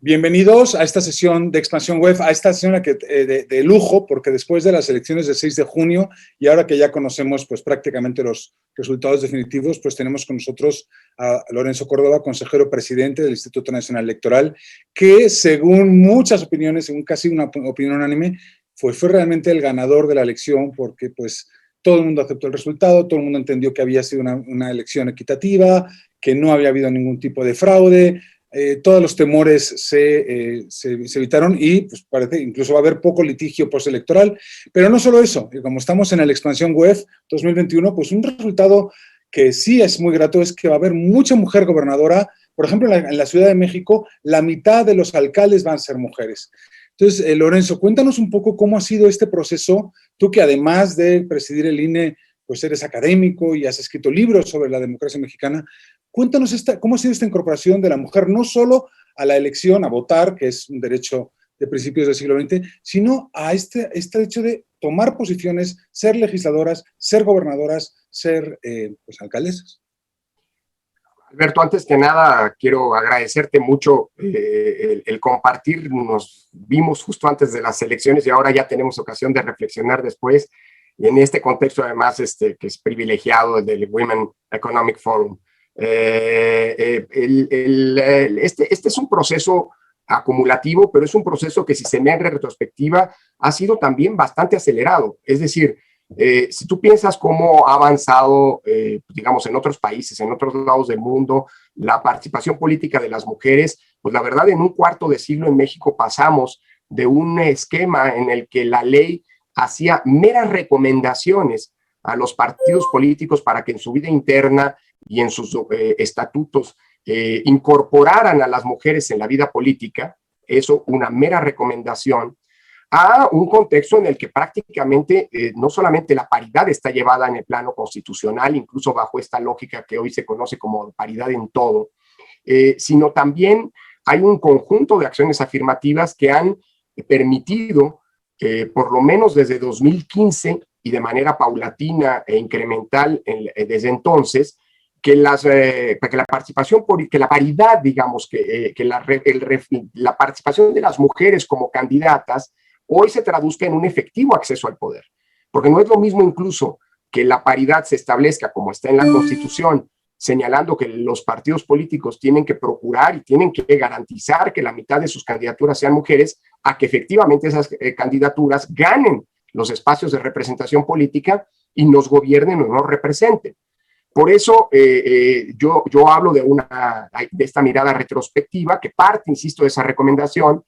Bienvenidos a esta sesión de Expansión Web, a esta sesión de lujo, porque después de las elecciones del 6 de junio y ahora que ya conocemos pues, prácticamente los resultados definitivos, pues tenemos con nosotros a Lorenzo Córdoba, consejero presidente del Instituto Nacional Electoral, que según muchas opiniones, según casi una opinión unánime, fue realmente el ganador de la elección porque pues todo el mundo aceptó el resultado, todo el mundo entendió que había sido una elección equitativa, que no había habido ningún tipo de fraude. Todos los temores se evitaron y pues parece incluso va a haber poco litigio postelectoral, pero no solo eso, como estamos en la expansión web 2021, pues un resultado que sí es muy grato es que va a haber mucha mujer gobernadora. Por ejemplo, en la Ciudad de México, la mitad de los alcaldes van a ser mujeres. Entonces, Lorenzo, cuéntanos un poco cómo ha sido este proceso, tú que además de presidir el INE, pues eres académico y has escrito libros sobre la democracia mexicana. Cuéntanos cómo ha sido esta incorporación de la mujer, no solo a la elección, a votar, que es un derecho de principios del siglo XX, sino a este hecho de tomar posiciones, ser legisladoras, ser gobernadoras, ser pues, alcaldesas. Alberto, antes que nada, quiero agradecerte mucho el compartir. Nos vimos justo antes de las elecciones y ahora ya tenemos ocasión de reflexionar después. Y en este contexto, además, que es privilegiado del Women Economic Forum. Este es un proceso acumulativo, pero es un proceso que, si se mira en retrospectiva, ha sido también bastante acelerado. Es decir, si tú piensas cómo ha avanzado, digamos, en otros países, en otros lados del mundo, la participación política de las mujeres, pues la verdad, en un cuarto de siglo en México pasamos de un esquema en el que la ley hacía meras recomendaciones a los partidos políticos para que en su vida interna y en sus estatutos incorporaran a las mujeres en la vida política, eso una mera recomendación, a un contexto en el que prácticamente no solamente la paridad está llevada en el plano constitucional, incluso bajo esta lógica que hoy se conoce como paridad en todo, sino también hay un conjunto de acciones afirmativas que han permitido, por lo menos desde 2015 y de manera paulatina e incremental desde entonces, que la participación, que la paridad, digamos, que la participación de las mujeres como candidatas hoy se traduzca en un efectivo acceso al poder. Porque no es lo mismo incluso que la paridad se establezca como está en la Constitución, señalando que los partidos políticos tienen que procurar y tienen que garantizar que la mitad de sus candidaturas sean mujeres, a que efectivamente esas candidaturas ganen los espacios de representación política y nos gobiernen o nos representen. Por eso yo hablo de esta mirada retrospectiva que parte, insisto, de esa recomendación,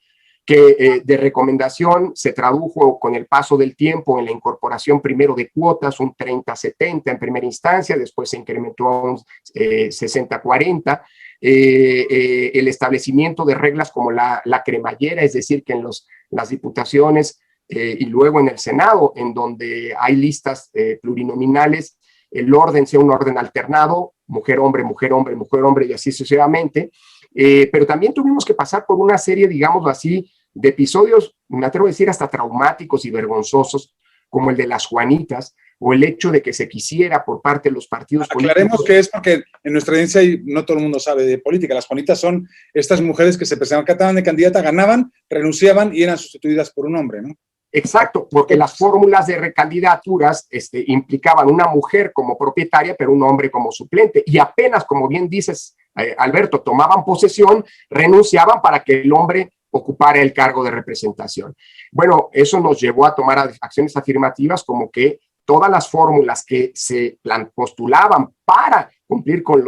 que de recomendación se tradujo con el paso del tiempo en la incorporación primero de cuotas, un 30-70 en primera instancia, después se incrementó a un 60-40, el establecimiento de reglas como la cremallera, es decir, que en las diputaciones y luego en el Senado, en donde hay listas plurinominales, el orden sea un orden alternado, mujer-hombre, mujer-hombre, mujer-hombre y así sucesivamente. Pero también tuvimos que pasar por una serie, digamos así, de episodios, me atrevo a decir, hasta traumáticos y vergonzosos, como el de las Juanitas, o el hecho de que se quisiera por parte de los partidos políticos. Aclaremos que es porque en nuestra audiencia no todo el mundo sabe de política. Las Juanitas son estas mujeres que se presentaban de candidata, ganaban, renunciaban y eran sustituidas por un hombre, ¿no? Exacto, porque las fórmulas de recandidaturas implicaban una mujer como propietaria, pero un hombre como suplente. Y apenas, como bien dices, Alberto, tomaban posesión, renunciaban para que el hombre ocupara el cargo de representación. Bueno, eso nos llevó a tomar acciones afirmativas como que todas las fórmulas que se postulaban para cumplir con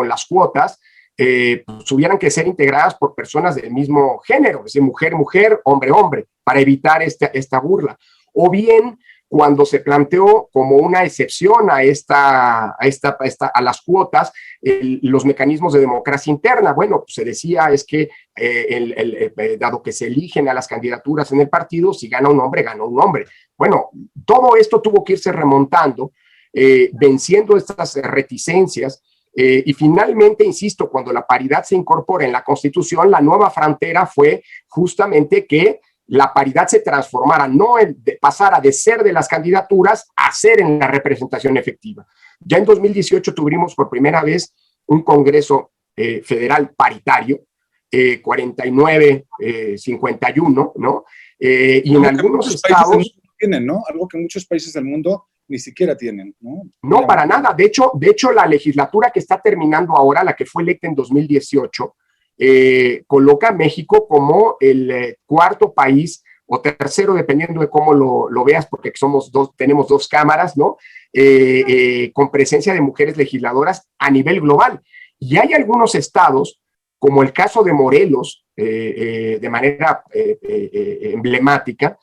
las cuotas pues tuvieran que ser integradas por personas del mismo género, es decir, mujer-mujer, hombre-hombre, para evitar esta burla. O bien, cuando se planteó como una excepción a las cuotas, los mecanismos de democracia interna, bueno, pues se decía es que dado que se eligen a las candidaturas en el partido, si gana un hombre, gana un hombre. Bueno, todo esto tuvo que irse remontando, venciendo estas reticencias, y finalmente, insisto, cuando la paridad se incorpora en la Constitución, la nueva frontera fue justamente que la paridad se transformara, pasara de ser de las candidaturas a ser en la representación efectiva. Ya en 2018 tuvimos por primera vez un Congreso federal paritario, 49, 51, ¿no? Y en algunos estados... Tienen, ¿no? Algo que muchos países del mundo ni siquiera tienen, ¿no? No, para nada. De hecho, la legislatura que está terminando ahora, la que fue electa en 2018, coloca a México como el cuarto país o tercero, dependiendo de cómo lo veas, porque tenemos dos cámaras, ¿no? Con presencia de mujeres legisladoras a nivel global. Y hay algunos estados, como el caso de Morelos, de manera emblemática,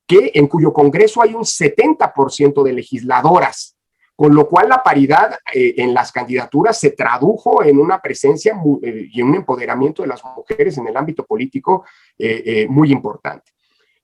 en cuyo Congreso hay un 70% de legisladoras, con lo cual la paridad en las candidaturas se tradujo en una presencia y en un empoderamiento de las mujeres en el ámbito político muy importante.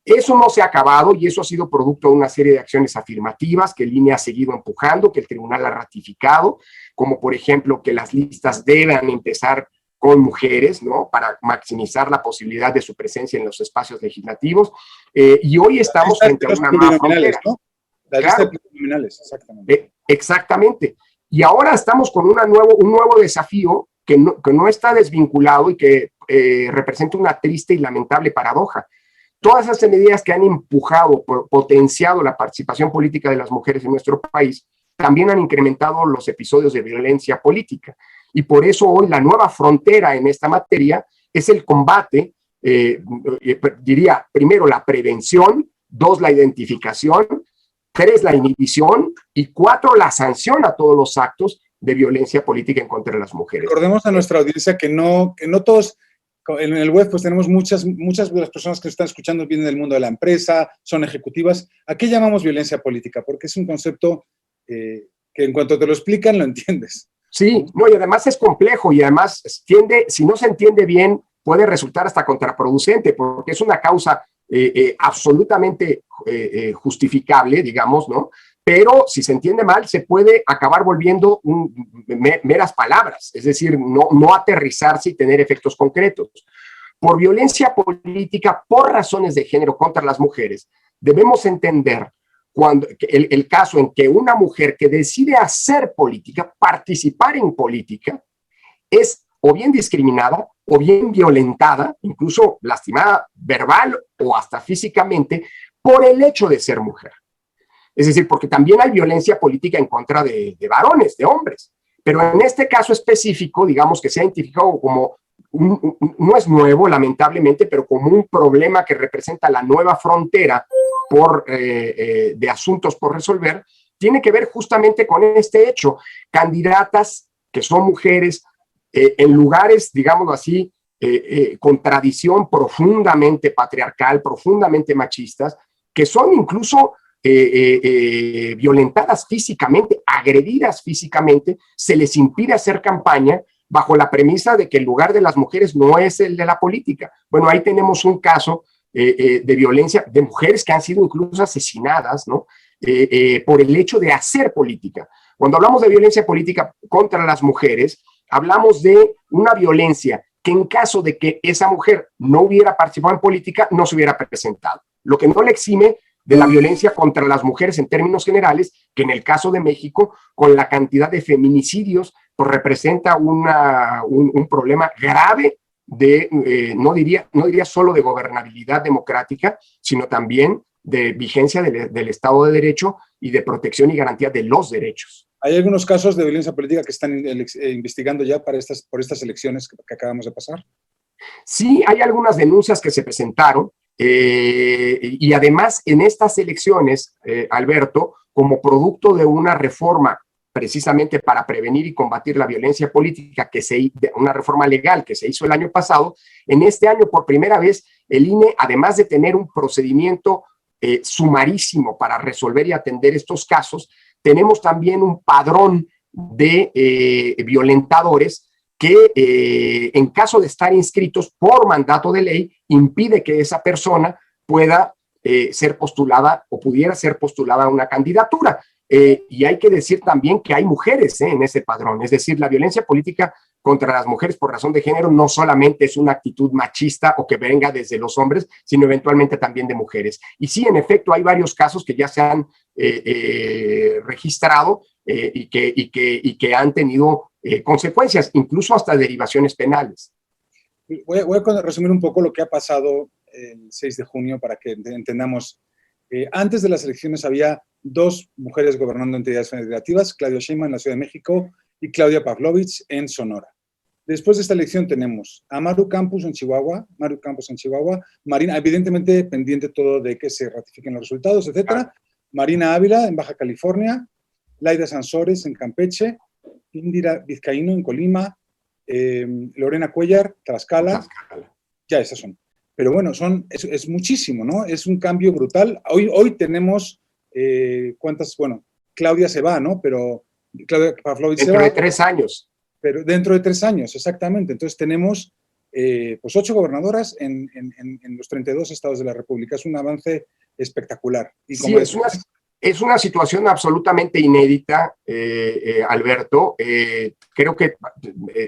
Eso no se ha acabado y eso ha sido producto de una serie de acciones afirmativas que el INE ha seguido empujando, que el tribunal ha ratificado, como por ejemplo que las listas deban empezar con mujeres, ¿no? Para maximizar la posibilidad de su presencia en los espacios legislativos. Y hoy estamos frente a una nueva frontera. ¿No? La lista de plurinominales, exactamente. Exactamente. Y ahora estamos con un nuevo desafío que no está desvinculado y que representa una triste y lamentable paradoja. Todas esas medidas que han empujado, potenciado la participación política de las mujeres en nuestro país, también han incrementado los episodios de violencia política. Y por eso hoy la nueva frontera en esta materia es el combate, diría, primero la prevención, 2 la identificación, 3 la inhibición y 4 la sanción a todos los actos de violencia política en contra de las mujeres. Recordemos a nuestra audiencia que no todos, en el web pues tenemos muchas de las personas que están escuchando vienen del mundo de la empresa, son ejecutivas. ¿A qué llamamos violencia política? Porque es un concepto que en cuanto te lo explican lo entiendes. Sí, no, y además es complejo y además si no se entiende bien, puede resultar hasta contraproducente, porque es una causa absolutamente justificable, digamos, ¿no? Pero si se entiende mal, se puede acabar volviendo meras palabras, es decir, no aterrizarse y tener efectos concretos. Por violencia política, por razones de género contra las mujeres, debemos entender el caso en que una mujer que decide hacer política, participar en política, es o bien discriminada o bien violentada, incluso lastimada verbal o hasta físicamente, por el hecho de ser mujer. Es decir, porque también hay violencia política en contra de varones, de hombres. Pero en este caso específico, digamos que se ha identificado como, no es nuevo, lamentablemente, pero como un problema que representa la nueva frontera de asuntos por resolver, tiene que ver justamente con este hecho. Candidatas que son mujeres en lugares, digámoslo así, con tradición profundamente patriarcal, profundamente machistas, que son incluso violentadas físicamente, agredidas físicamente, se les impide hacer campaña bajo la premisa de que el lugar de las mujeres no es el de la política. Bueno, ahí tenemos un caso de violencia de mujeres que han sido incluso asesinadas, ¿no? Por el hecho de hacer política. Cuando hablamos de violencia política contra las mujeres, hablamos de una violencia que en caso de que esa mujer no hubiera participado en política, no se hubiera presentado. Lo que no le exime de la violencia contra las mujeres en términos generales, que en el caso de México, con la cantidad de feminicidios, pues representa un problema grave no diría solo de gobernabilidad democrática, sino también de vigencia del Estado de Derecho y de protección y garantía de los derechos. ¿Hay algunos casos de violencia política que están investigando ya por estas elecciones que acabamos de pasar? Sí, hay algunas denuncias que se presentaron y además en estas elecciones, Alberto, como producto de una reforma precisamente para prevenir y combatir la violencia política, una reforma legal que se hizo el año pasado, en este año por primera vez el INE, además de tener un procedimiento sumarísimo para resolver y atender estos casos, tenemos también un padrón de violentadores que en caso de estar inscritos por mandato de ley, impide que esa persona pueda ser postulada o pudiera ser postulada a una candidatura. Y hay que decir también que hay mujeres en ese padrón, es decir, la violencia política contra las mujeres por razón de género no solamente es una actitud machista o que venga desde los hombres, sino eventualmente también de mujeres. Y sí, en efecto, hay varios casos que ya se han registrado y que han tenido consecuencias, incluso hasta derivaciones penales. voy a resumir un poco lo que ha pasado el 6 de junio para que entendamos. Antes de las elecciones había 2 mujeres gobernando entidades federativas, Claudia Sheinbaum en la Ciudad de México y Claudia Pavlovich en Sonora. Después de esta elección tenemos a Maru Campos en Chihuahua, Marina, evidentemente pendiente todo de que se ratifiquen los resultados, etcétera. Marina Ávila en Baja California, Laida Sansores en Campeche, Indira Vizcaíno en Colima, Lorena Cuellar, Tlaxcala. Ya esas son. Pero bueno, es muchísimo, ¿no? Es un cambio brutal. Hoy tenemos, ¿cuántas? Bueno, Claudia se va, ¿no? Pero Claudia Pavlovich se va. Dentro de 3 años. Pero dentro de 3 años, exactamente. Entonces tenemos pues 8 gobernadoras en los 32 estados de la República. Es un avance espectacular. Y como sí, es una situación absolutamente inédita, Alberto. Creo que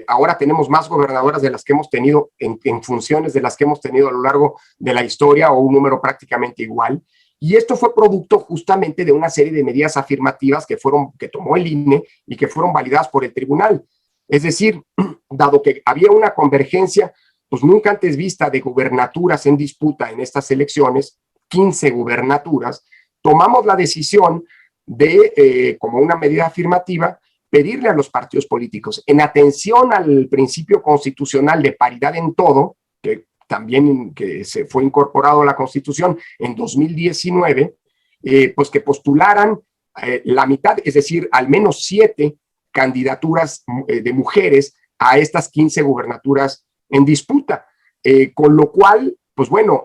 ahora tenemos más gobernadoras de las que hemos tenido en funciones de las que hemos tenido a lo largo de la historia, o un número prácticamente igual. Y esto fue producto justamente de una serie de medidas afirmativas que tomó el INE y que fueron validadas por el tribunal. Es decir, dado que había una convergencia pues nunca antes vista de gubernaturas en disputa en estas elecciones, 15 gubernaturas, tomamos la decisión de, como una medida afirmativa, pedirle a los partidos políticos, en atención al principio constitucional de paridad en todo, que también se fue incorporado a la Constitución en 2019, pues que postularan la mitad, es decir, al menos 7 candidaturas de mujeres a estas 15 gubernaturas en disputa, con lo cual, pues bueno,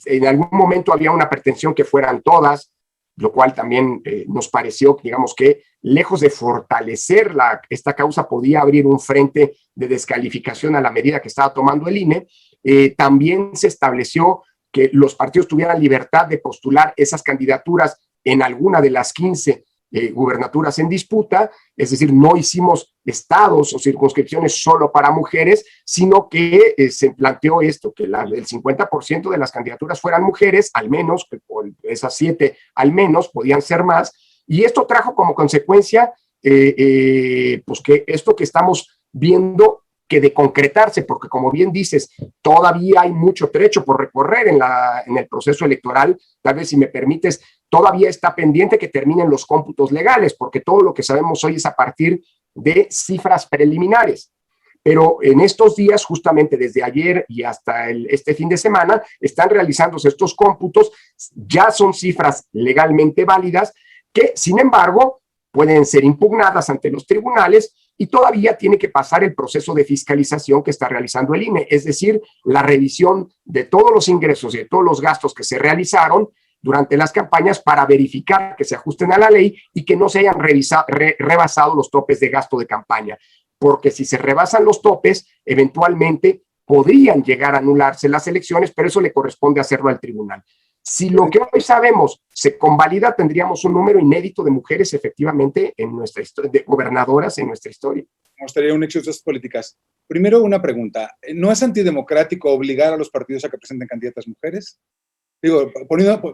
en algún momento había una pretensión que fueran todas, lo cual también nos pareció, digamos que lejos de fortalecer esta causa, podía abrir un frente de descalificación a la medida que estaba tomando el INE. También se estableció que los partidos tuvieran libertad de postular esas candidaturas en alguna de las 15 gubernaturas en disputa, es decir, no hicimos estados o circunscripciones solo para mujeres, sino que se planteó esto, que el 50% de las candidaturas fueran mujeres, al menos, esas 7 al menos, podían ser más, y esto trajo como consecuencia, pues que esto que estamos viendo que de concretarse, porque como bien dices, todavía hay mucho trecho por recorrer en el proceso electoral. Tal vez, si me permites, todavía está pendiente que terminen los cómputos legales, porque todo lo que sabemos hoy es a partir de cifras preliminares. Pero en estos días, justamente desde ayer y hasta este fin de semana, están realizándose estos cómputos. Ya son cifras legalmente válidas que, sin embargo, pueden ser impugnadas ante los tribunales, y todavía tiene que pasar el proceso de fiscalización que está realizando el INE, es decir, la revisión de todos los ingresos y de todos los gastos que se realizaron durante las campañas para verificar que se ajusten a la ley y que no se hayan rebasado los topes de gasto de campaña, porque si se rebasan los topes, eventualmente podrían llegar a anularse las elecciones, pero eso le corresponde hacerlo al tribunal. Si lo que hoy sabemos se convalida, tendríamos un número inédito de mujeres efectivamente en nuestra historia, de gobernadoras en nuestra historia. Mostraría un éxito de estas políticas. Primero, una pregunta. ¿No es antidemocrático obligar a los partidos a que presenten candidatas mujeres? Digo,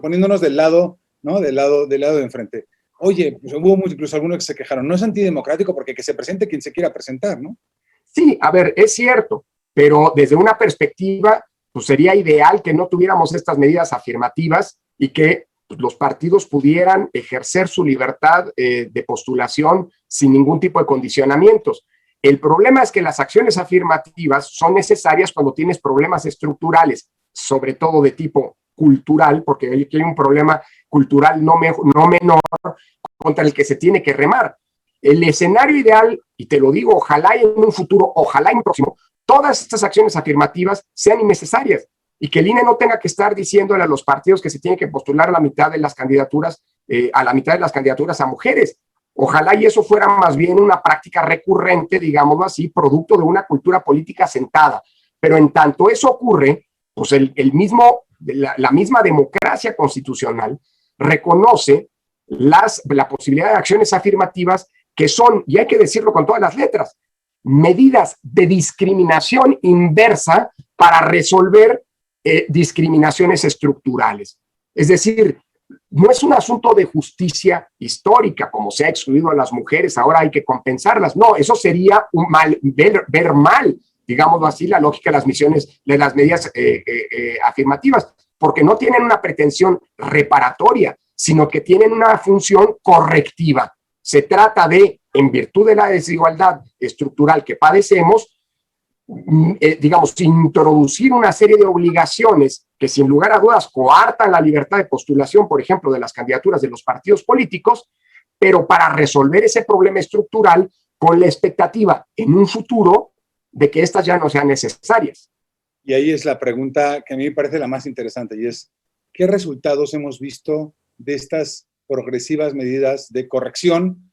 poniéndonos del lado, ¿no? Del lado de enfrente. Oye, pues hubo incluso algunos que se quejaron. No es antidemocrático porque que se presente quien se quiera presentar, ¿no? Sí, a ver, es cierto, pero desde una perspectiva, pues sería ideal que no tuviéramos estas medidas afirmativas y que pues, los partidos pudieran ejercer su libertad de postulación sin ningún tipo de condicionamientos. El problema es que las acciones afirmativas son necesarias cuando tienes problemas estructurales, sobre todo de tipo cultural, porque hay un problema cultural no menor contra el que se tiene que remar. El escenario ideal, y te lo digo, ojalá en un futuro, ojalá en un próximo, todas estas acciones afirmativas sean innecesarias y que el INE no tenga que estar diciéndole a los partidos que se tiene que postular la mitad de las candidaturas, a mujeres. Ojalá y eso fuera más bien una práctica recurrente, digámoslo así, producto de una cultura política sentada. Pero en tanto eso ocurre, pues la misma democracia constitucional reconoce la posibilidad de acciones afirmativas que son, y hay que decirlo con todas las letras, medidas de discriminación inversa para resolver discriminaciones estructurales. Es decir, no es un asunto de justicia histórica, como se ha excluido a las mujeres, ahora hay que compensarlas. No, eso sería ver mal digámoslo así, la lógica de las medidas afirmativas, porque no tienen una pretensión reparatoria, sino que tienen una función correctiva. Se trata de, en virtud de la desigualdad estructural que padecemos, digamos, introducir una serie de obligaciones que sin lugar a dudas coartan la libertad de postulación, por ejemplo, de las candidaturas de los partidos políticos, pero para resolver ese problema estructural con la expectativa en un futuro de que estas ya no sean necesarias. Y ahí es la pregunta que a mí me parece la más interesante, y es, ¿qué resultados hemos visto de estas progresivas medidas de corrección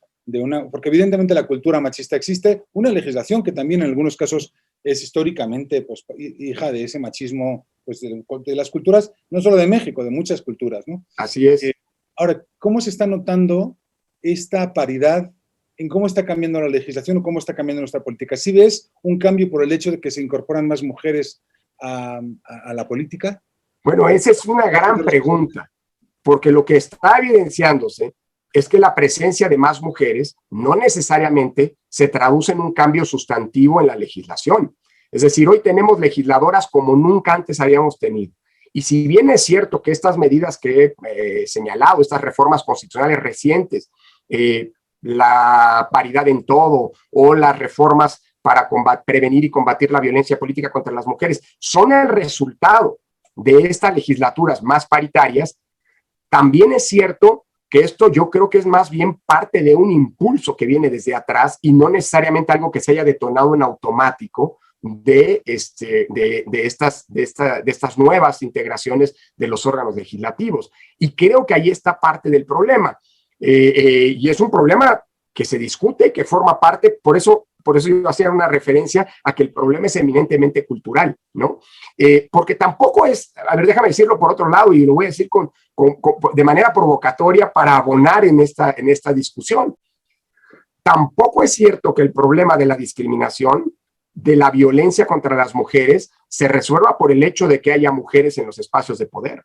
porque evidentemente la cultura machista existe, una legislación que también en algunos casos es históricamente pues, hija de ese machismo pues, de las culturas, no solo de México, de muchas culturas, ¿no? Así es. Ahora, ¿cómo se está notando esta paridad en cómo está cambiando la legislación o cómo está cambiando nuestra política? ¿Sí ves un cambio por el hecho de que se incorporan más mujeres a la política? Bueno, esa es una gran pregunta, porque lo que está evidenciándose es que la presencia de más mujeres no necesariamente se traduce en un cambio sustantivo en la legislación. Es decir, hoy tenemos legisladoras como nunca antes habíamos tenido. Y si bien es cierto que estas medidas que he señalado, estas reformas constitucionales recientes, la paridad en todo o las reformas para prevenir y combatir la violencia política contra las mujeres, son el resultado de estas legislaturas más paritarias, también es cierto que esto yo creo que es más bien parte de un impulso que viene desde atrás y no necesariamente algo que se haya detonado en automático de estas nuevas integraciones de los órganos legislativos. Y creo que ahí está parte del problema. Y es un problema que se discute, que forma parte, por eso yo hacía una referencia a que el problema es eminentemente cultural, ¿no? Porque tampoco es, a ver, déjame decirlo por otro lado, y lo voy a decir de manera provocatoria para abonar en esta discusión. Tampoco es cierto que el problema de la discriminación, de la violencia contra las mujeres, se resuelva por el hecho de que haya mujeres en los espacios de poder.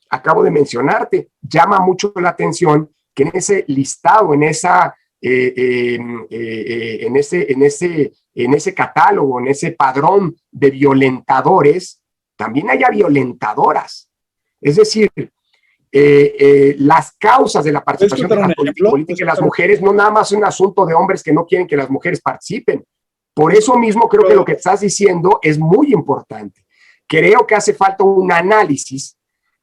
Acabo de mencionarte, llama mucho la atención que en ese listado, en ese catálogo, en ese padrón de violentadores, también haya violentadoras. Es decir, las causas de la participación de la política de las mujeres no nada más es un asunto de hombres que no quieren que las mujeres participen. Por eso mismo creo que lo que estás diciendo es muy importante. Creo que hace falta un análisis,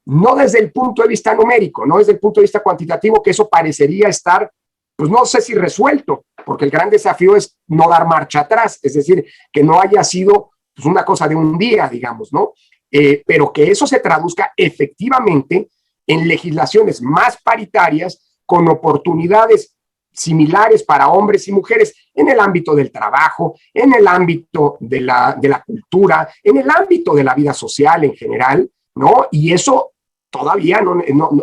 no desde el punto de vista numérico, no desde el punto de vista cuantitativo, que eso parecería estar, pues no sé si resuelto, porque el gran desafío es no dar marcha atrás, es decir, que no haya sido pues, una cosa de un día, digamos, ¿no? Pero que eso se traduzca efectivamente en legislaciones más paritarias, con oportunidades similares para hombres y mujeres en el ámbito del trabajo, en el ámbito de la cultura, en el ámbito de la vida social en general, ¿no? Y eso todavía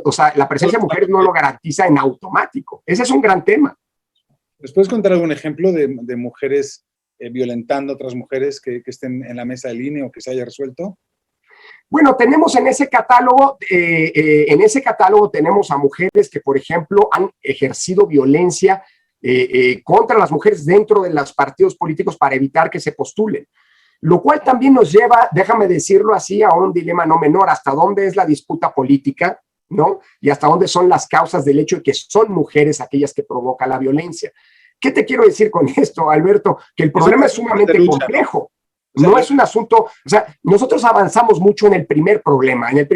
o sea, la presencia de mujeres no lo garantiza en automático. Ese es un gran tema. ¿Les puedes contar algún ejemplo de mujeres violentando a otras mujeres que estén en la mesa de línea o que se haya resuelto? Bueno, tenemos en ese catálogo tenemos a mujeres que, por ejemplo, han ejercido violencia contra las mujeres dentro de los partidos políticos para evitar que se postulen. Lo cual también nos lleva, déjame decirlo así, a un dilema no menor, hasta dónde es la disputa política, ¿no? Y hasta dónde son las causas del hecho de que son mujeres aquellas que provocan la violencia. ¿Qué te quiero decir con esto, Alberto? Que el problema es sumamente complejo. No es un asunto, o sea, nosotros avanzamos mucho en el primer problema, en el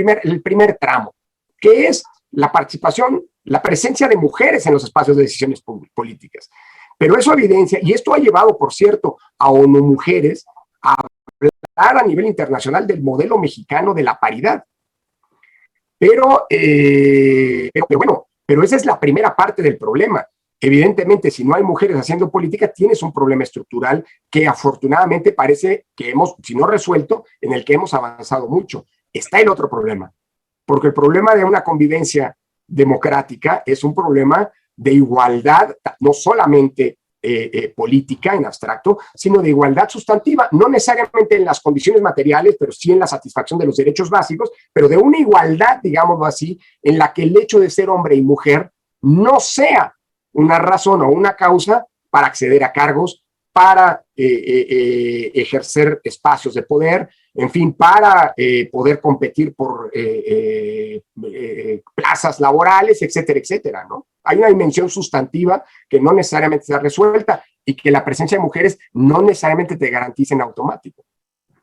primer tramo, que es la participación, la presencia de mujeres en los espacios de decisiones políticas. Pero eso evidencia, y esto ha llevado, por cierto, a ONU Mujeres a hablar a nivel internacional del modelo mexicano de la paridad. Pero esa es la primera parte del problema. Evidentemente, si no hay mujeres haciendo política, tienes un problema estructural que afortunadamente parece que hemos, si no resuelto, en el que hemos avanzado mucho. Está el otro problema, porque el problema de una convivencia democrática es un problema de igualdad, no solamente política en abstracto, sino de igualdad sustantiva, no necesariamente en las condiciones materiales, pero sí en la satisfacción de los derechos básicos, pero de una igualdad, digámoslo así, en la que el hecho de ser hombre y mujer no sea una razón o una causa para acceder a cargos para ejercer espacios de poder, en fin, para poder competir por plazas laborales, etcétera, etcétera, ¿no? Hay una dimensión sustantiva que no necesariamente está resuelta y que la presencia de mujeres no necesariamente te garantiza en automático.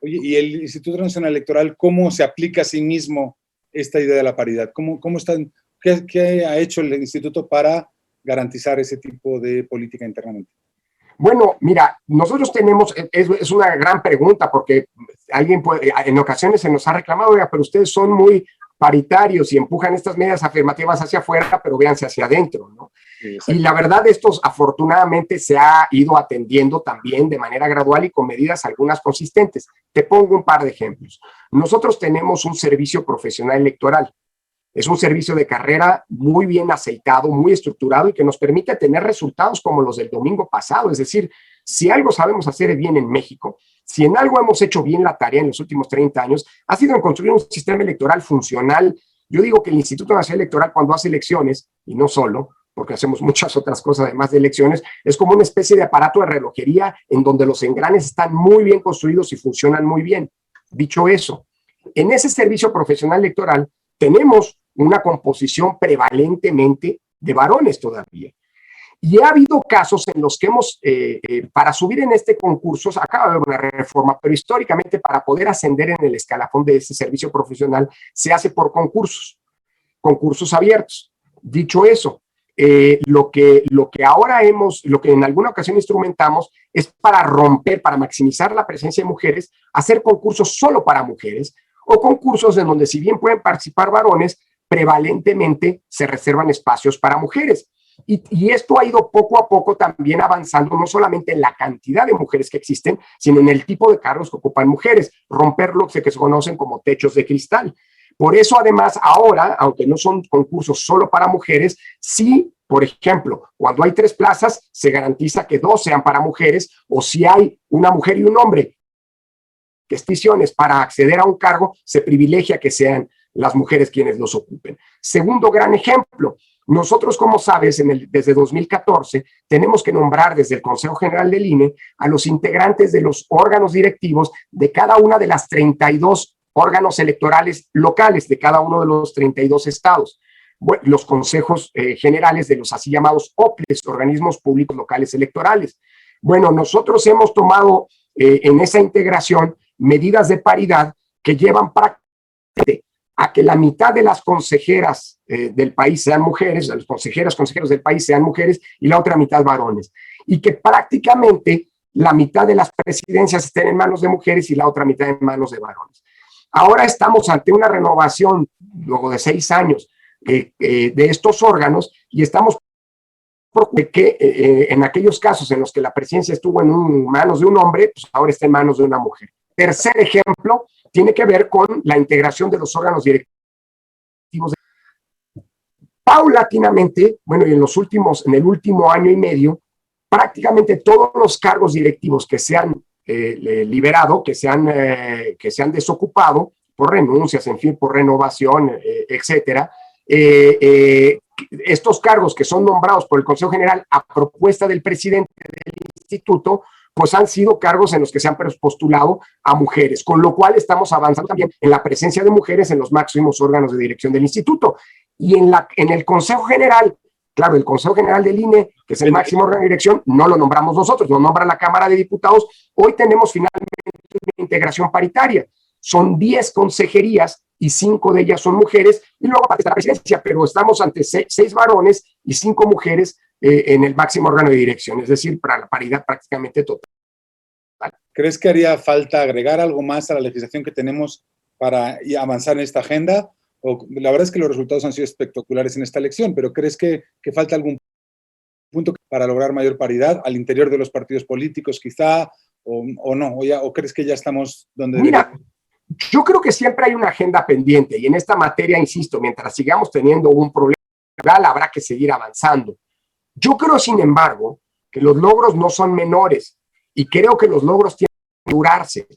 Oye, ¿y el Instituto Nacional Electoral cómo se aplica a sí mismo esta idea de la paridad? ¿Qué ha hecho el instituto para garantizar ese tipo de política internamente? Bueno, mira, nosotros tenemos, es una gran pregunta porque alguien puede, en ocasiones se nos ha reclamado, oiga, pero ustedes son muy paritarios y empujan estas medidas afirmativas hacia afuera, pero véanse hacia adentro, ¿no? Sí, y la verdad, estos afortunadamente se ha ido atendiendo también de manera gradual y con medidas algunas consistentes. Te pongo un par de ejemplos. Nosotros tenemos un servicio profesional electoral. Es un servicio de carrera muy bien aceitado, muy estructurado y que nos permite tener resultados como los del domingo pasado. Es decir, si algo sabemos hacer bien en México, si en algo hemos hecho bien la tarea en los últimos 30 años, ha sido en construir un sistema electoral funcional. Yo digo que el Instituto Nacional Electoral, cuando hace elecciones, y no solo, porque hacemos muchas otras cosas además de elecciones, es como una especie de aparato de relojería en donde los engranes están muy bien construidos y funcionan muy bien. Dicho eso, en ese servicio profesional electoral tenemos una composición prevalentemente de varones todavía. Y ha habido casos en los que hemos, para subir en este concurso, acaba de haber una reforma, pero históricamente para poder ascender en el escalafón de ese servicio profesional se hace por concursos abiertos. Dicho eso, lo que en alguna ocasión instrumentamos es para romper, para maximizar la presencia de mujeres, hacer concursos solo para mujeres o concursos en donde si bien pueden participar varones, prevalentemente se reservan espacios para mujeres. Y esto ha ido poco a poco también avanzando, no solamente en la cantidad de mujeres que existen, sino en el tipo de cargos que ocupan mujeres, romper lo que se conocen como techos de cristal. Por eso, además, ahora, aunque no son concursos solo para mujeres, sí, por ejemplo, cuando hay 3 plazas, se garantiza que 2 sean para mujeres, o si hay una mujer y un hombre que esticiones para acceder a un cargo, se privilegia que sean las mujeres quienes los ocupen. Segundo gran ejemplo, nosotros, como sabes, desde 2014 tenemos que nombrar desde el Consejo General del INE a los integrantes de los órganos directivos de cada una de las 32 órganos electorales locales de cada uno de los 32 estados. Bueno, los consejos generales de los así llamados OPLES, organismos públicos locales electorales. Bueno, nosotros hemos tomado en esa integración medidas de paridad que llevan prácticamente a que la mitad de las consejeras del país sean mujeres, de los consejeros del país sean mujeres y la otra mitad varones. Y que prácticamente la mitad de las presidencias estén en manos de mujeres y la otra mitad en manos de varones. Ahora estamos ante una renovación, luego de 6 años, de estos órganos y estamos que en aquellos casos en los que la presidencia estuvo en manos de un hombre, pues ahora está en manos de una mujer. Tercer ejemplo tiene que ver con la integración de los órganos directivos. Paulatinamente, bueno, y en el último año y medio, prácticamente todos los cargos directivos que se han liberado, que se han desocupado por renuncias, en fin, por renovación, etcétera, estos cargos que son nombrados por el Consejo General a propuesta del presidente del instituto, pues han sido cargos en los que se han postulado a mujeres, con lo cual estamos avanzando también en la presencia de mujeres en los máximos órganos de dirección del instituto. Y en el Consejo General, claro, el Consejo General del INE, que es el máximo órgano de dirección, no lo nombramos nosotros, lo nombra la Cámara de Diputados. Hoy tenemos finalmente una integración paritaria. Son 10 consejerías y 5 de ellas son mujeres, y luego está la presidencia, pero estamos ante 6 varones y 5 mujeres en el máximo órgano de dirección, es decir, para la paridad prácticamente total. ¿Crees que haría falta agregar algo más a la legislación que tenemos para avanzar en esta agenda? La verdad es que los resultados han sido espectaculares en esta elección, pero ¿crees que falta algún punto para lograr mayor paridad al interior de los partidos políticos quizá, o no? ¿O crees que ya estamos donde Mira, yo creo que siempre hay una agenda pendiente y en esta materia, insisto, mientras sigamos teniendo un problema real, habrá que seguir avanzando. Yo creo, sin embargo, que los logros no son menores y creo que los logros tienen que durarse.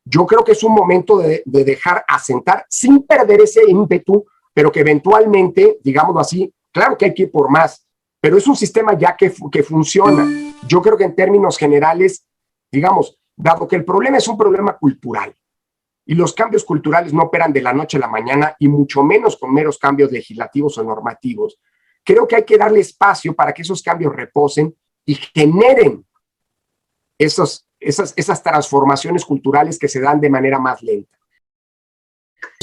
Yo creo que es un momento de dejar asentar sin perder ese ímpetu, pero que eventualmente, digámoslo así, claro que hay que ir por más, pero es un sistema ya que funciona. Yo creo que en términos generales, digamos, dado que el problema es un problema cultural, y los cambios culturales no operan de la noche a la mañana, y mucho menos con meros cambios legislativos o normativos, creo que hay que darle espacio para que esos cambios reposen y generen esas transformaciones culturales que se dan de manera más lenta.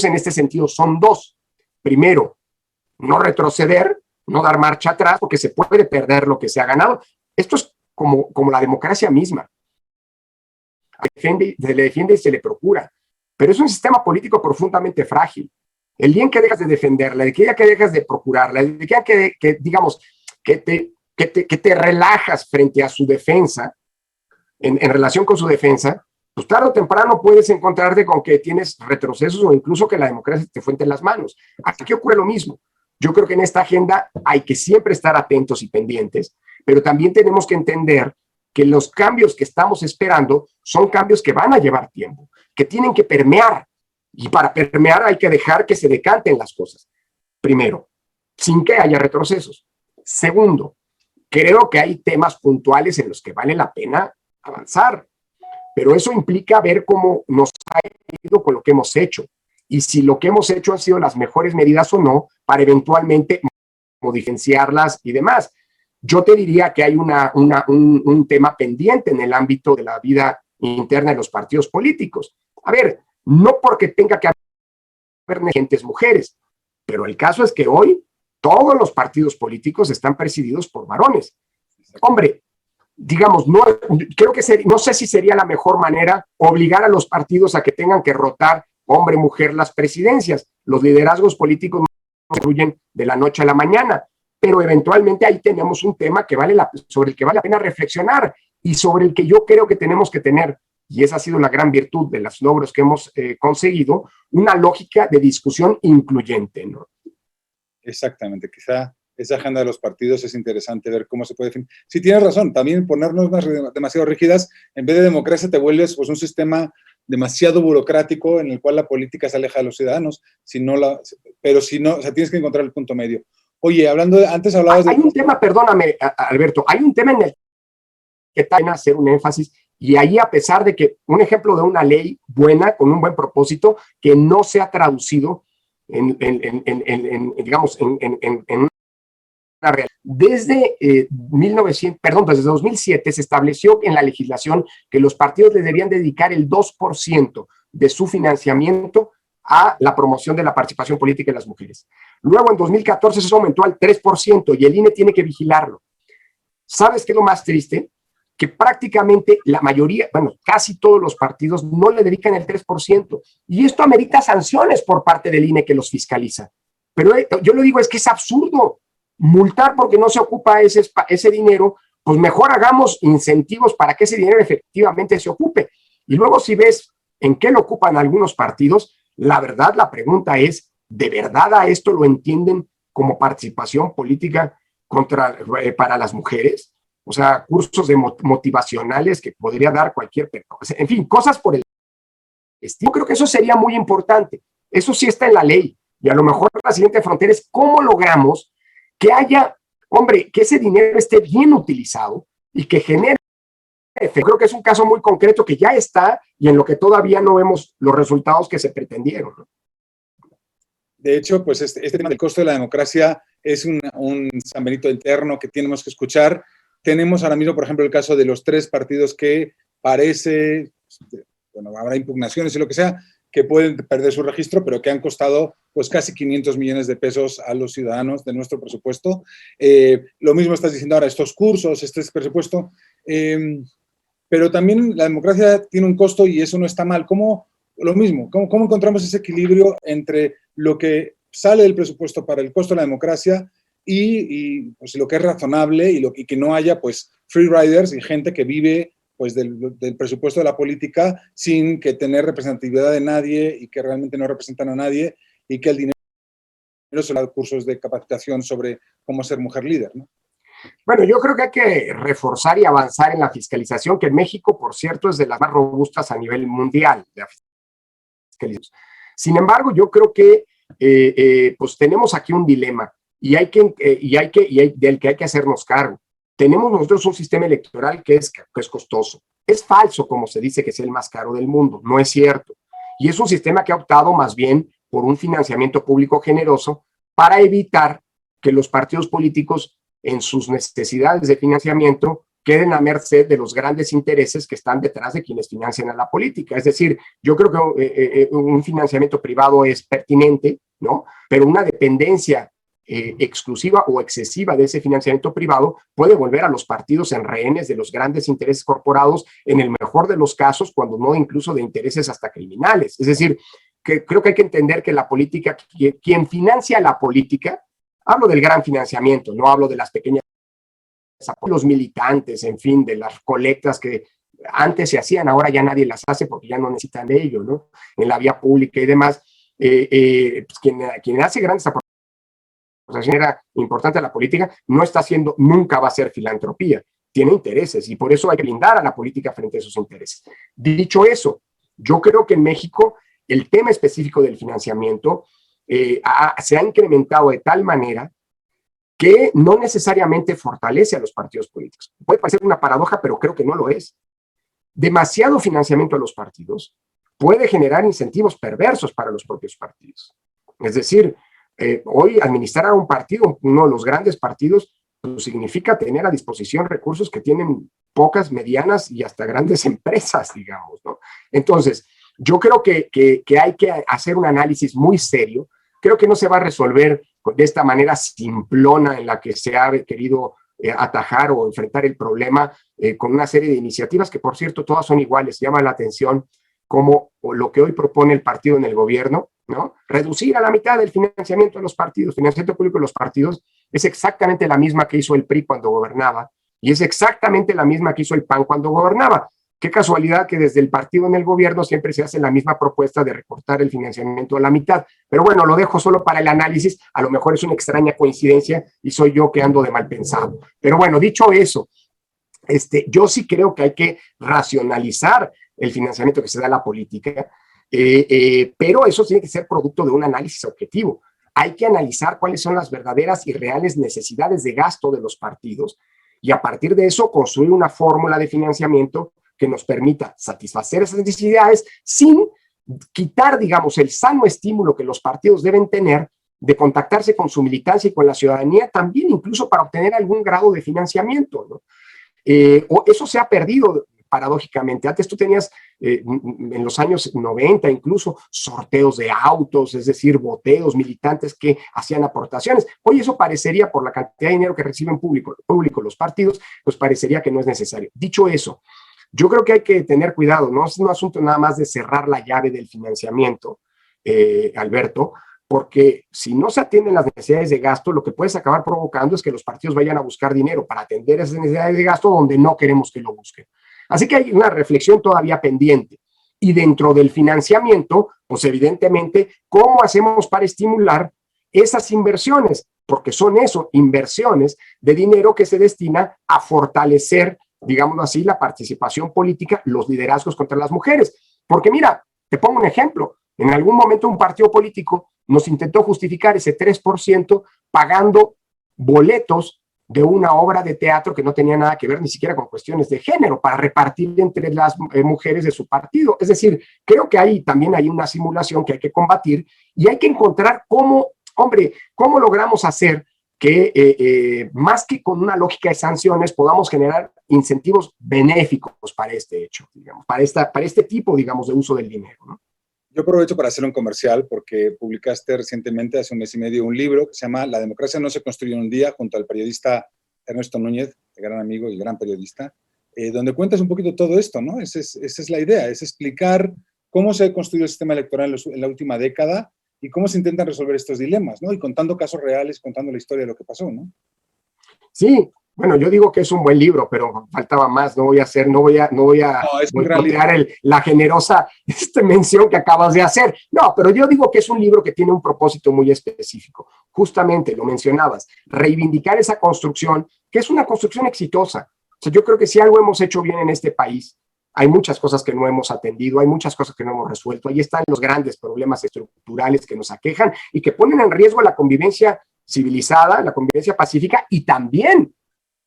En este sentido son dos. Primero, no retroceder, no dar marcha atrás, porque se puede perder lo que se ha ganado. Esto es como la democracia misma. Se le defiende y se le procura. Pero es un sistema político profundamente frágil. El día en que dejas de defenderla, el día que dejas de procurarla, el día que digamos, que te relajas frente a su defensa, en relación con su defensa, pues tarde o temprano puedes encontrarte con que tienes retrocesos o incluso que la democracia te fue entre las manos. Aquí ocurre lo mismo. Yo creo que en esta agenda hay que siempre estar atentos y pendientes, pero también tenemos que entender que los cambios que estamos esperando son cambios que van a llevar tiempo, que tienen que permear, y para permear hay que dejar que se decanten las cosas. Primero, sin que haya retrocesos. Segundo, creo que hay temas puntuales en los que vale la pena avanzar, pero eso implica ver cómo nos ha ido con lo que hemos hecho y si lo que hemos hecho han sido las mejores medidas o no para eventualmente modificarlas y demás. Yo te diría que hay un tema pendiente en el ámbito de la vida interna de los partidos políticos. A ver, no porque tenga que haber gentes mujeres, pero el caso es que hoy todos los partidos políticos están presididos por varones. Hombre, digamos, no sé si sería la mejor manera obligar a los partidos a que tengan que rotar hombre-mujer las presidencias. Los liderazgos políticos no se construyen de la noche a la mañana, pero eventualmente ahí tenemos un tema sobre el que vale la pena reflexionar y sobre el que yo creo que tenemos que tener, y esa ha sido la gran virtud de los logros que hemos conseguido, una lógica de discusión incluyente, ¿no? Exactamente, quizá esa agenda de los partidos es interesante ver cómo se puede definir. Sí, tienes razón, también ponernos demasiado rígidas, en vez de democracia te vuelves pues un sistema demasiado burocrático en el cual la política se aleja de los ciudadanos, pero si no, o sea, tienes que encontrar el punto medio. Oye, antes hablabas de... Hay un tema, perdóname, Alberto, hay un tema en el que también hacer un énfasis, y ahí a pesar de que un ejemplo de una ley buena, con un buen propósito, que no se ha traducido digamos, en una realidad. Desde 2007 se estableció en la legislación que los partidos le debían dedicar el 2% de su financiamiento a la promoción de la participación política de las mujeres. Luego, en 2014, eso aumentó al 3% y el INE tiene que vigilarlo. ¿Sabes qué es lo más triste? Que prácticamente la mayoría, bueno, casi todos los partidos no le dedican el 3%. Y esto amerita sanciones por parte del INE que los fiscaliza. Pero yo lo digo, es que es absurdo multar porque no se ocupa ese dinero, pues mejor hagamos incentivos para que ese dinero efectivamente se ocupe. Y luego si ves en qué lo ocupan algunos partidos, la verdad, la pregunta es, ¿de verdad a esto lo entienden como participación política para las mujeres? O sea, cursos motivacionales que podría dar cualquier persona. En fin, cosas por el estilo. Yo creo que eso sería muy importante. Eso sí está en la ley. Y a lo mejor la siguiente frontera es cómo logramos que haya, hombre, que ese dinero esté bien utilizado y que genere efecto. Creo que es un caso muy concreto que ya está y en lo que todavía no vemos los resultados que se pretendieron, ¿no? De hecho, pues este tema del costo de la democracia es un San Benito interno que tenemos que escuchar. Tenemos ahora mismo, por ejemplo, el caso de los 3 partidos que parece, bueno, habrá impugnaciones y lo que sea, que pueden perder su registro, pero que han costado pues casi 500 millones de pesos a los ciudadanos de nuestro presupuesto. Lo mismo estás diciendo ahora, estos cursos, este presupuesto, pero también la democracia tiene un costo y eso no está mal. ¿Cómo encontramos ese equilibrio entre lo que sale del presupuesto para el costo de la democracia y pues, lo que es razonable y que no haya pues free riders y gente que vive pues del presupuesto de la política sin que tener representatividad de nadie y que realmente no representan a nadie y que el dinero se da cursos de capacitación sobre cómo ser mujer líder, ¿no? Bueno, yo creo que hay que reforzar y avanzar en la fiscalización, que en México, por cierto, es de las más robustas a nivel mundial. Sin embargo, yo creo que pues tenemos aquí un dilema. del que hay que hacernos cargo. Tenemos nosotros un sistema electoral que es costoso. Es falso, como se dice, que es el más caro del mundo. No es cierto. Y es un sistema que ha optado más bien por un financiamiento público generoso para evitar que los partidos políticos, en sus necesidades de financiamiento, queden a merced de los grandes intereses que están detrás de quienes financian a la política. Es decir, yo creo que un financiamiento privado es pertinente, ¿no? Pero una dependencia exclusiva o excesiva de ese financiamiento privado puede volver a los partidos en rehenes de los grandes intereses corporados, en el mejor de los casos, cuando no incluso de intereses hasta criminales. Es decir, que creo que hay que entender que la política, quien financia la política, hablo del gran financiamiento, no hablo de las pequeñas, los militantes, en fin, de las colectas que antes se hacían, ahora ya nadie las hace porque ya no necesitan de ello, ¿no? En la vía pública y demás. Pues quien hace grandes aportaciones importante a la política no está haciendo, nunca va a ser filantropía, tiene intereses y por eso hay que blindar a la política frente a esos intereses. Dicho eso, yo creo que en México el tema específico del financiamiento se ha incrementado de tal manera que no necesariamente fortalece a los partidos políticos. Puede parecer una paradoja, pero creo que no lo es. Demasiado financiamiento a los partidos puede generar incentivos perversos para los propios partidos. Es decir, hoy administrar a un partido, uno de los grandes partidos, pues significa tener a disposición recursos que tienen pocas, medianas y hasta grandes empresas, digamos, ¿no? Entonces, yo creo que hay que hacer un análisis muy serio. Creo que no se va a resolver de esta manera simplona en la que se ha querido atajar o enfrentar el problema con una serie de iniciativas que, por cierto, todas son iguales. Llama la atención como lo que hoy propone el partido en el gobierno, ¿no? Reducir a la mitad el financiamiento de los partidos, financiamiento público de los partidos, es exactamente la misma que hizo el PRI cuando gobernaba y es exactamente la misma que hizo el PAN cuando gobernaba. Qué casualidad que desde el partido en el gobierno siempre se hace la misma propuesta de recortar el financiamiento a la mitad. Pero bueno, lo dejo solo para el análisis. A lo mejor es una extraña coincidencia y soy yo que ando de mal pensado. Pero bueno, dicho eso, yo sí creo que hay que racionalizar el financiamiento que se da a la política, pero eso tiene que ser producto de un análisis objetivo. Hay que analizar cuáles son las verdaderas y reales necesidades de gasto de los partidos y a partir de eso construir una fórmula de financiamiento que nos permita satisfacer esas necesidades sin quitar, digamos, el sano estímulo que los partidos deben tener de contactarse con su militancia y con la ciudadanía, también incluso para obtener algún grado de financiamiento, ¿no? Eso se ha perdido paradójicamente. Antes tú tenías, en los años 90 incluso, sorteos de autos, es decir, boteos, militantes que hacían aportaciones. Hoy eso parecería, por la cantidad de dinero que reciben público los partidos, pues parecería que no es necesario. Dicho eso, yo creo que hay que tener cuidado, no es un asunto nada más de cerrar la llave del financiamiento, Alberto, porque si no se atienden las necesidades de gasto, lo que puedes acabar provocando es que los partidos vayan a buscar dinero para atender esas necesidades de gasto donde no queremos que lo busquen. Así que hay una reflexión todavía pendiente. Y dentro del financiamiento, pues evidentemente, ¿cómo hacemos para estimular esas inversiones? Porque son eso, inversiones de dinero que se destina a fortalecer, digámoslo así, la participación política, los liderazgos contra las mujeres. Porque mira, te pongo un ejemplo. En algún momento un partido político nos intentó justificar ese 3% pagando boletos de una obra de teatro que no tenía nada que ver ni siquiera con cuestiones de género para repartir entre las mujeres de su partido. Es decir, creo que ahí también hay una simulación que hay que combatir y hay que encontrar cómo logramos hacer que más que con una lógica de sanciones podamos generar incentivos benéficos para este hecho, digamos, para este tipo, digamos, de uso del dinero, ¿no? Yo aprovecho para hacer un comercial porque publicaste recientemente, hace un mes y medio, un libro que se llama La democracia no se construye en un día, junto al periodista Ernesto Núñez, gran amigo y gran periodista, donde cuentas un poquito todo esto, ¿no? Esa es la idea, es explicar cómo se ha construido el sistema electoral en la última década y cómo se intentan resolver estos dilemas, ¿no? Y contando casos reales, contando la historia de lo que pasó, ¿no? Sí, bueno, yo digo que es un buen libro, pero faltaba más, no voy a boicotear la generosa mención que acabas de hacer. No, pero yo digo que es un libro que tiene un propósito muy específico. Justamente, lo mencionabas, reivindicar esa construcción, que es una construcción exitosa. O sea, yo creo que si algo hemos hecho bien en este país, hay muchas cosas que no hemos atendido, hay muchas cosas que no hemos resuelto. Ahí están los grandes problemas estructurales que nos aquejan y que ponen en riesgo la convivencia civilizada, la convivencia pacífica y también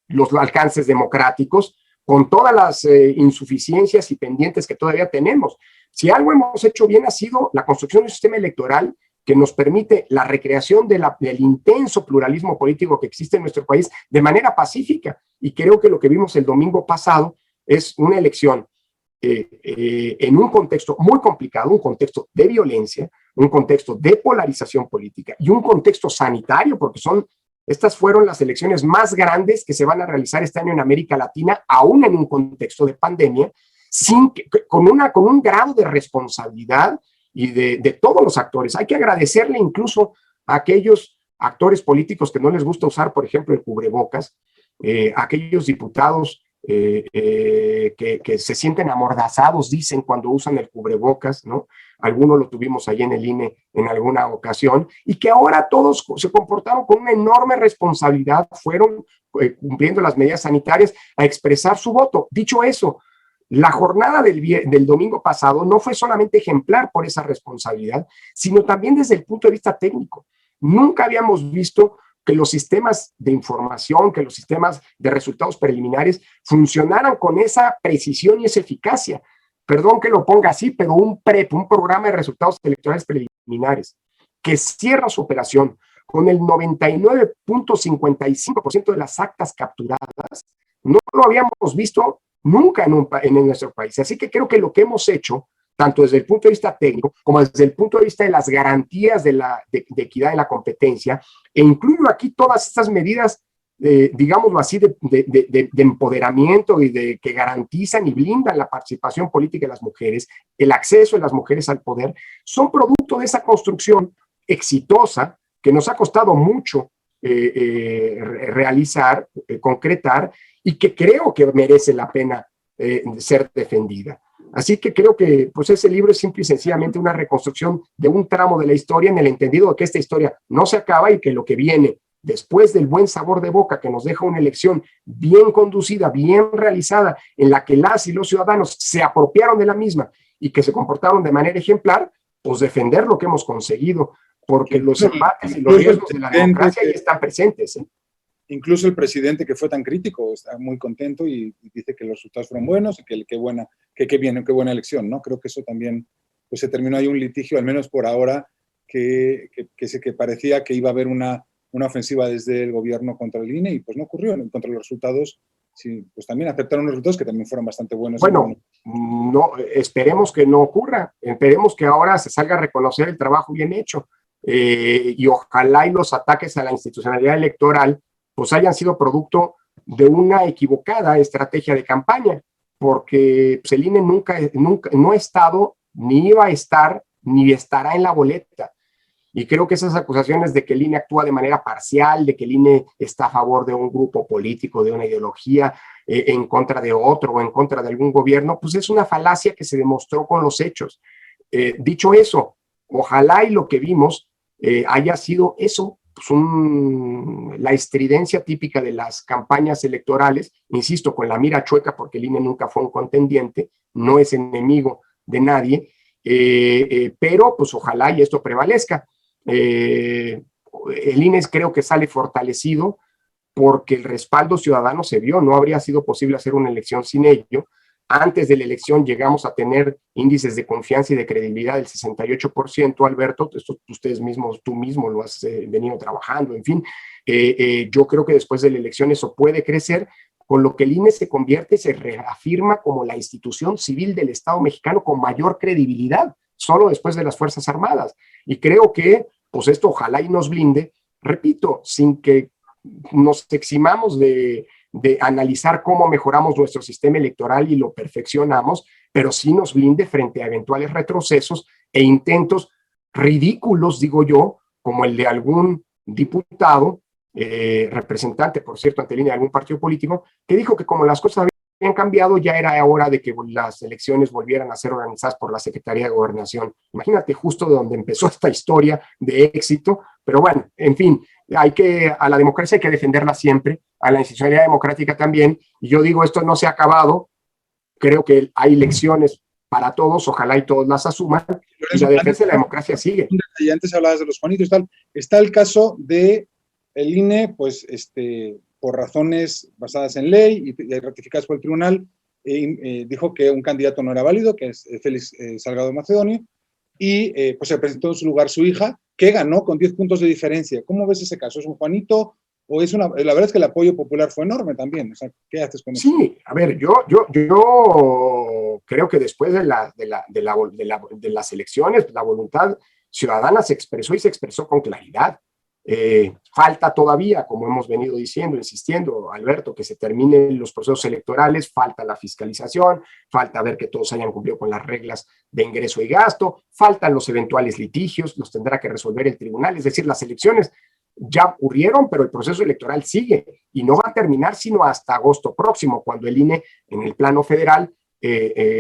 los alcances democráticos, con todas las insuficiencias y pendientes que todavía tenemos. Si algo hemos hecho bien ha sido la construcción de un sistema electoral que nos permite la recreación del intenso pluralismo político que existe en nuestro país de manera pacífica. Y creo que lo que vimos el domingo pasado es una elección en un contexto muy complicado, un contexto de violencia, un contexto de polarización política y un contexto sanitario, porque estas fueron las elecciones más grandes que se van a realizar este año en América Latina, aún en un contexto de pandemia, con un grado de responsabilidad y de todos los actores. Hay que agradecerle incluso a aquellos actores políticos que no les gusta usar, por ejemplo, el cubrebocas, a aquellos diputados que se sienten amordazados, dicen, cuando usan el cubrebocas, ¿no? Algunos lo tuvimos ahí en el INE en alguna ocasión, y que ahora todos se comportaron con una enorme responsabilidad, fueron cumpliendo las medidas sanitarias a expresar su voto. Dicho eso, la jornada del domingo pasado no fue solamente ejemplar por esa responsabilidad, sino también desde el punto de vista técnico. Nunca habíamos visto que los sistemas de información, que los sistemas de resultados preliminares funcionaran con esa precisión y esa eficacia. Perdón que lo ponga así, pero un programa de resultados electorales preliminares que cierra su operación con el 99.55% de las actas capturadas, no lo habíamos visto nunca en nuestro país. Así que creo que lo que hemos hecho, tanto desde el punto de vista técnico como desde el punto de vista de las garantías de equidad en la competencia, e incluyo aquí todas estas medidas, digámoslo así, de empoderamiento y que garantizan y blindan la participación política de las mujeres, el acceso de las mujeres al poder, son producto de esa construcción exitosa que nos ha costado mucho realizar, concretar, y que creo que merece la pena ser defendida. Así que creo que pues, ese libro es simple y sencillamente una reconstrucción de un tramo de la historia, en el entendido de que esta historia no se acaba y que lo que viene después del buen sabor de boca que nos deja una elección bien conducida, bien realizada, en la que las y los ciudadanos se apropiaron de la misma y que se comportaron de manera ejemplar, pues defender lo que hemos conseguido, porque los embates y los riesgos de la democracia ya están presentes. Incluso el presidente, que fue tan crítico, está muy contento y dice que los resultados fueron buenos y qué buena elección, ¿no? Creo que eso también, pues se terminó ahí un litigio, al menos por ahora, que parecía que iba a haber una ofensiva desde el gobierno contra el INE y pues no ocurrió. Contra los resultados, sí, pues también aceptaron los resultados que también fueron bastante buenos. Bueno, no, esperemos que no ocurra, esperemos que ahora se salga a reconocer el trabajo bien hecho y ojalá y los ataques a la institucionalidad electoral pues hayan sido producto de una equivocada estrategia de campaña, porque pues, el INE nunca no ha estado, ni iba a estar, ni estará en la boleta. Y creo que esas acusaciones de que el INE actúa de manera parcial, de que el INE está a favor de un grupo político, de una ideología, en contra de otro o en contra de algún gobierno, pues es una falacia que se demostró con los hechos. Dicho eso, ojalá y lo que vimos haya sido eso, pues la estridencia típica de las campañas electorales, insisto, con la mira chueca, porque el INE nunca fue un contendiente, no es enemigo de nadie, pero pues ojalá y esto prevalezca. El INE creo que sale fortalecido porque el respaldo ciudadano se vio, no habría sido posible hacer una elección sin ello. Antes de la elección llegamos a tener índices de confianza y de credibilidad del 68%, Alberto, esto tú mismo lo has venido trabajando, en fin. Yo creo que después de la elección eso puede crecer, con lo que el INE se convierte y se reafirma como la institución civil del Estado mexicano con mayor credibilidad, solo después de las Fuerzas Armadas. Y creo que, pues esto ojalá y nos blinde, repito, sin que nos eximamos de analizar cómo mejoramos nuestro sistema electoral y lo perfeccionamos, pero sí nos blinde frente a eventuales retrocesos e intentos ridículos, digo yo, como el de algún diputado, representante, por cierto, ante línea de algún partido político, que dijo que como las cosas habían cambiado, ya era hora de que las elecciones volvieran a ser organizadas por la Secretaría de Gobernación. Imagínate justo de donde empezó esta historia de éxito, pero bueno, en fin, a la democracia hay que defenderla siempre, a la institucionalidad democrática también, y yo digo, esto no se ha acabado, creo que hay lecciones para todos, ojalá y todos las asuman, y la defensa de la democracia sigue. Y antes hablabas de los Juanitos, está el caso de el INE, pues, por razones basadas en ley y ratificadas por el tribunal, dijo que un candidato no era válido, que es Félix Salgado Macedonio, y pues se presentó en su lugar su hija, que ganó con 10 puntos de diferencia. ¿Cómo ves ese caso? ¿Es un Juanito? O es una, la verdad es que el apoyo popular fue enorme también. O sea, ¿qué haces con eso? Sí, a ver, yo creo que después de las elecciones, la voluntad ciudadana se expresó y se expresó con claridad. Falta todavía, como hemos venido diciendo, insistiendo, Alberto, que se terminen los procesos electorales, falta la fiscalización, falta ver que todos hayan cumplido con las reglas de ingreso y gasto, faltan los eventuales litigios, los tendrá que resolver el tribunal, es decir, las elecciones ya ocurrieron, pero el proceso electoral sigue y no va a terminar sino hasta agosto próximo, cuando el INE en el plano federal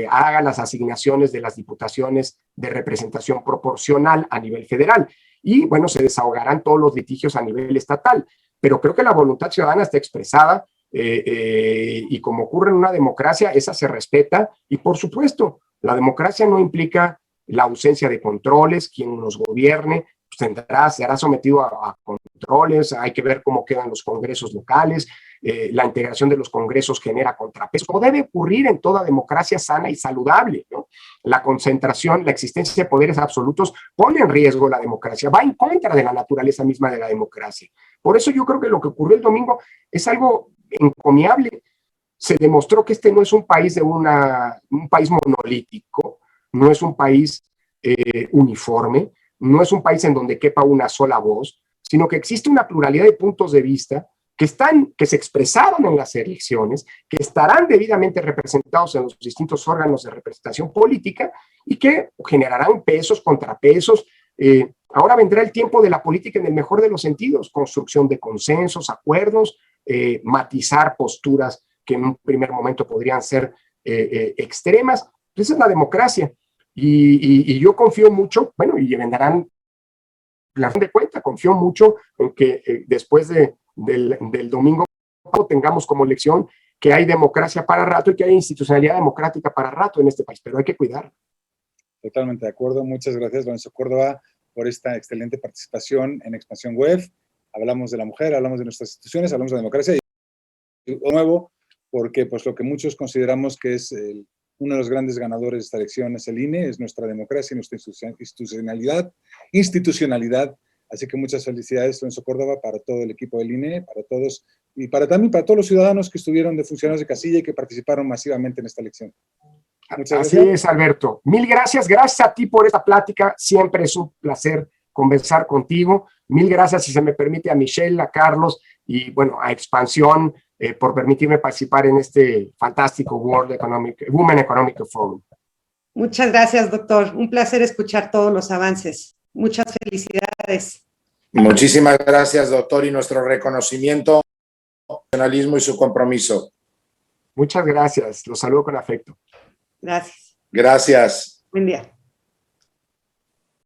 haga las asignaciones de las diputaciones de representación proporcional a nivel federal. Y bueno, se desahogarán todos los litigios a nivel estatal, pero creo que la voluntad ciudadana está expresada y como ocurre en una democracia, esa se respeta y por supuesto, la democracia no implica la ausencia de controles, quien nos gobierne pues será sometido a controles, hay que ver cómo quedan los congresos locales, la integración de los congresos genera contrapesos, como debe ocurrir en toda democracia sana y saludable, ¿no? La concentración, la existencia de poderes absolutos pone en riesgo la democracia, va en contra de la naturaleza misma de la democracia. Por eso yo creo que lo que ocurrió el domingo es algo encomiable. Se demostró que este no es un país un país monolítico, no es un país uniforme, no es un país en donde quepa una sola voz, sino que existe una pluralidad de puntos de vista que se expresaron en las elecciones, que estarán debidamente representados en los distintos órganos de representación política y que generarán pesos, contrapesos. Ahora vendrá el tiempo de la política en el mejor de los sentidos, construcción de consensos, acuerdos, matizar posturas que en un primer momento podrían ser extremas. Esa es la democracia. Y yo confío mucho, bueno, y vendrán la fin de cuenta, confío mucho en que después del domingo tengamos como lección que hay democracia para rato y que hay institucionalidad democrática para rato en este país, pero hay que cuidar. Totalmente de acuerdo. Muchas gracias, Lorenzo Córdoba, por esta excelente participación en Expansión Web. Hablamos de la mujer, hablamos de nuestras instituciones, hablamos de democracia y de nuevo, porque pues lo que muchos consideramos que es uno de los grandes ganadores de esta elección es el INE, es nuestra democracia, nuestra institucionalidad. Así que muchas felicidades, Lorenzo Córdoba, para todo el equipo del INE, para todos, y también para todos los ciudadanos que estuvieron de funcionarios de casilla y que participaron masivamente en esta elección. Muchas gracias. Así es, Alberto. Mil gracias. Gracias a ti por esta plática. Siempre es un placer conversar contigo. Mil gracias, si se me permite, a Michelle, a Carlos y, bueno, a Expansión por permitirme participar en este fantástico Women Economic Forum. Muchas gracias, doctor. Un placer escuchar todos los avances. Muchas felicidades. Muchísimas gracias, doctor, y nuestro reconocimiento, profesionalismo y su compromiso. Muchas gracias. Los saludo con afecto. Gracias. Gracias. Buen día.